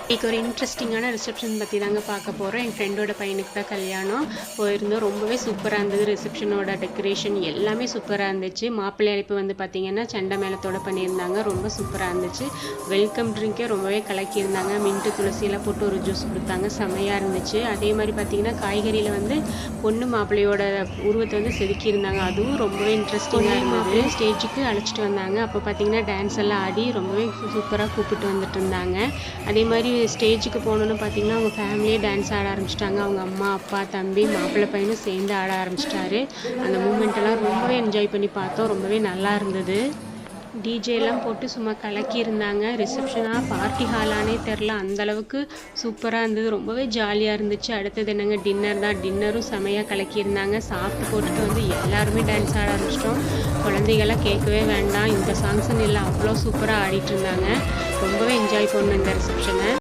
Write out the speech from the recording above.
இன்னைக்கு ஒரு இன்ட்ரெஸ்டிங்கான ரிசப்ஷன் பற்றி தாங்க பார்க்க போகிறோம். என் ஃப்ரெண்டோட பையனுக்கு தான் கல்யாணம் போயிருந்தோம். ரொம்பவே சூப்பராக இருந்தது. ரிசப்ஷனோட டெக்கரேஷன் எல்லாமே சூப்பராக இருந்துச்சு. மாப்பிள்ளை அழைப்பு வந்து பார்த்திங்கன்னா செண்டை மேளத்தோட பண்ணியிருந்தாங்க. ரொம்ப சூப்பராக இருந்துச்சு. வெல்கம் ட்ரிங்கே ரொம்பவே கலக்கியிருந்தாங்க. மின்ட்டு துளசியெல்லாம் போட்டு ஒரு ஜூஸ் கொடுத்தாங்க. செமையாக இருந்துச்சு. அதே மாதிரி பார்த்திங்கன்னா காய்கறியில் வந்து பொண்ணு மாப்பிள்ளையோட உருவத்தை வந்து செதுக்கியிருந்தாங்க. அதுவும் ரொம்பவே இன்ட்ரெஸ்டிங்காக இருந்தது. ஸ்டேஜுக்கு அழைச்சிட்டு வந்தாங்க. அப்போ பார்த்திங்கன்னா டான்ஸ் எல்லாம் ஆடி ரொம்பவே சூப்பராக கூப்பிட்டு வந்துட்டு இருந்தாங்க. அதே மாதிரி ஸ்டேஜுக்கு போனோன்னு பார்த்தீங்கன்னா அவங்க ஃபேமிலியே டான்ஸ் ஆட ஆரம்பிச்சிட்டாங்க. அவங்க அம்மா அப்பா தம்பி மாப்பிள்ளை பையனும் சேர்ந்து ஆட ஆரம்பிச்சிட்டாரு. அந்த மூமெண்ட்டெல்லாம் ரொம்பவே என்ஜாய் பண்ணி பார்த்தோம். ரொம்பவே நல்லா இருந்தது. டிஜேலாம் போட்டு சும்மா கலக்கியிருந்தாங்க. ரிசப்ஷனாக பார்ட்டி ஹாலானே தெரில, அந்தளவுக்கு சூப்பராக இருந்தது. ரொம்பவே ஜாலியாக இருந்துச்சு. அடுத்தது என்னங்க டின்னர் தான். டின்னரும் செமையாக கலக்கியிருந்தாங்க. சாப்பிட்டு போட்டுட்டு வந்து எல்லாருமே டான்ஸ் ஆட ஆரம்பிச்சிட்டோம். குழந்தைகள்லாம் கேட்கவே வேண்டாம். இந்த சாங்ஸ்ன்னு இல்லை, அவ்வளோ சூப்பராக ஆடிட்டு இருந்தாங்க. ரொம்பவே என்ஜாய் பண்ணோம் இந்த ரிசப்ஷனை.